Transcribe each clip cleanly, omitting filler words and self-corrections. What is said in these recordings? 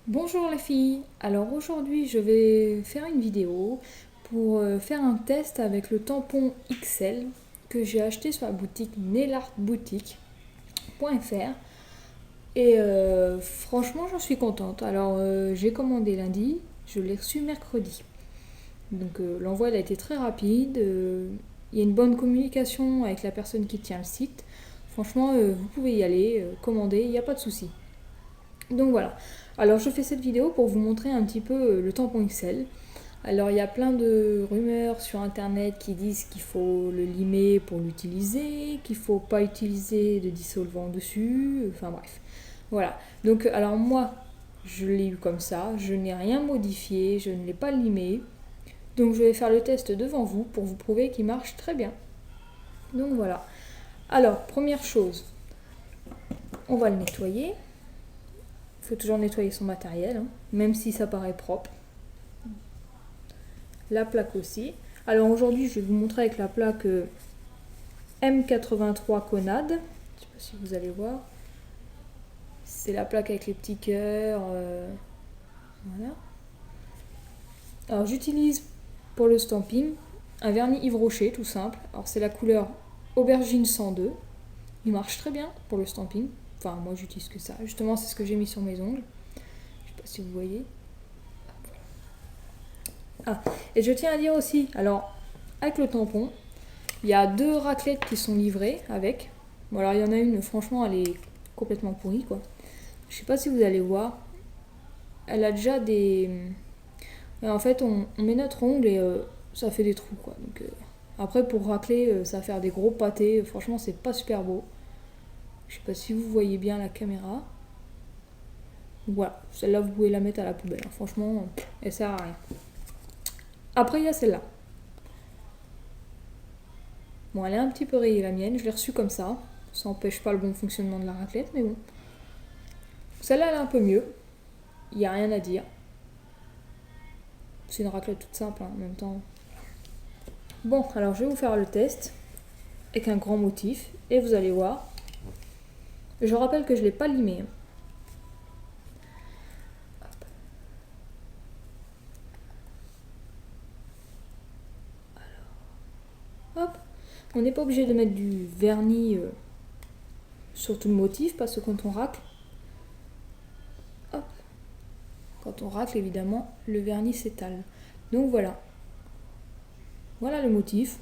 Bonjour les filles, alors aujourd'hui je vais faire une vidéo pour faire un test avec le tampon XL que j'ai acheté sur la boutique nelartboutique.fr et franchement j'en suis contente. Alors j'ai commandé lundi, je l'ai reçu mercredi. Donc l'envoi a été très rapide, il y a une bonne communication avec la personne qui tient le site. Franchement vous pouvez y aller, commander, il n'y a pas de souci. Donc voilà. Alors je fais cette vidéo pour vous montrer un petit peu le tampon XL. Alors il y a plein de rumeurs sur internet qui disent qu'il faut le limer pour l'utiliser, qu'il faut pas utiliser de dissolvant dessus, enfin bref. Voilà. Donc alors moi je l'ai eu comme ça, je n'ai rien modifié, je ne l'ai pas limé. Donc je vais faire le test devant vous pour vous prouver qu'il marche très bien. Donc voilà. Alors première chose, on va le nettoyer. Il faut toujours nettoyer son matériel, hein, même si ça paraît propre. La plaque aussi. Alors aujourd'hui, je vais vous montrer avec la plaque M83 Conad. Je ne sais pas si vous allez voir. C'est la plaque avec les petits cœurs. Voilà. Alors j'utilise pour le stamping un vernis Yves Rocher, tout simple. Alors c'est la couleur Aubergine 102. Il marche très bien pour le stamping. Enfin, moi j'utilise que ça. Justement, c'est ce que j'ai mis sur mes ongles. Je sais pas si vous voyez. Ah, et je tiens à dire aussi, alors, avec le tampon, il y a 2 raclettes qui sont livrées avec. Bon, alors il y en a une, franchement, elle est complètement pourrie, quoi. Je sais pas si vous allez voir. Elle a déjà des... En fait, on met notre ongle et ça fait des trous, quoi. Donc, après, pour racler, ça va faire des gros pâtés. Franchement, c'est pas super beau. Je sais pas si vous voyez bien la caméra. Voilà, celle-là, vous pouvez la mettre à la poubelle. Franchement, elle sert à rien. Après, il y a celle-là. Bon, elle est un petit peu rayée la mienne, je l'ai reçue comme ça. Ça n'empêche pas le bon fonctionnement de la raclette, mais bon. Celle-là, elle est un peu mieux. Il n'y a rien à dire. C'est une raclette toute simple, hein, en même temps. Bon, alors je vais vous faire le test avec un grand motif et vous allez voir. Je rappelle que je ne l'ai pas limé. Hop. On n'est pas obligé de mettre du vernis sur tout le motif parce que quand on racle, hop, quand on racle évidemment, le vernis s'étale. Donc voilà. Voilà le motif.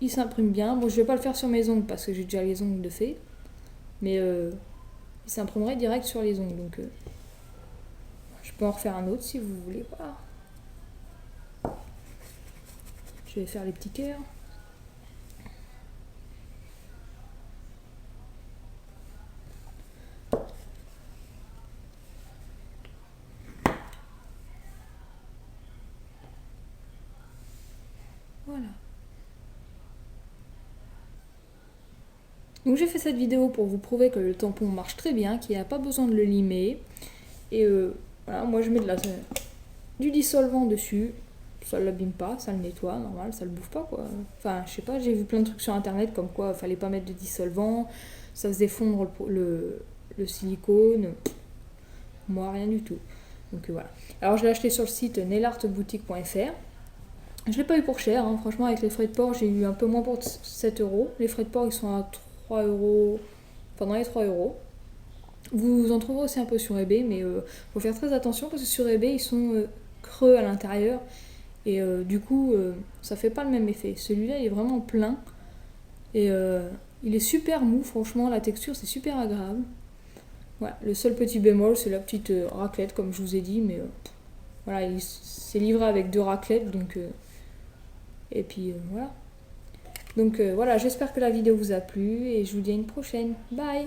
Il s'imprime bien. Bon, je vais pas le faire sur mes ongles parce que j'ai déjà les ongles de fait. Mais il s'imprimerait direct sur les ongles. Donc je peux en refaire un autre si vous voulez. Voilà. Je vais faire les petits cœurs. Voilà. Donc j'ai fait cette vidéo pour vous prouver que le tampon marche très bien, qu'il n'y a pas besoin de le limer. Et voilà, moi je mets du dissolvant dessus. Ça ne l'abîme pas, ça le nettoie, normal, ça le bouffe pas quoi. Enfin, je sais pas, j'ai vu plein de trucs sur internet comme quoi il fallait pas mettre de dissolvant, ça faisait fondre le silicone. Moi, rien du tout. Donc voilà. Alors je l'ai acheté sur le site nelartboutique.fr. Je l'ai pas eu pour cher, hein. Franchement avec les frais de port j'ai eu un peu moins pour 7 euros. Les frais de port ils sont à 3 euros, enfin dans les 3 euros. Vous en trouverez aussi un peu sur eBay, mais faut faire très attention parce que sur eBay ils sont creux à l'intérieur et du coup ça fait pas le même effet. Celui-là il est vraiment plein et il est super mou, franchement la texture c'est super agréable. Voilà, le seul petit bémol c'est la petite raclette comme je vous ai dit, mais voilà, c'est livré avec 2 raclettes donc et puis voilà. Donc voilà, j'espère que la vidéo vous a plu et je vous dis à une prochaine. Bye!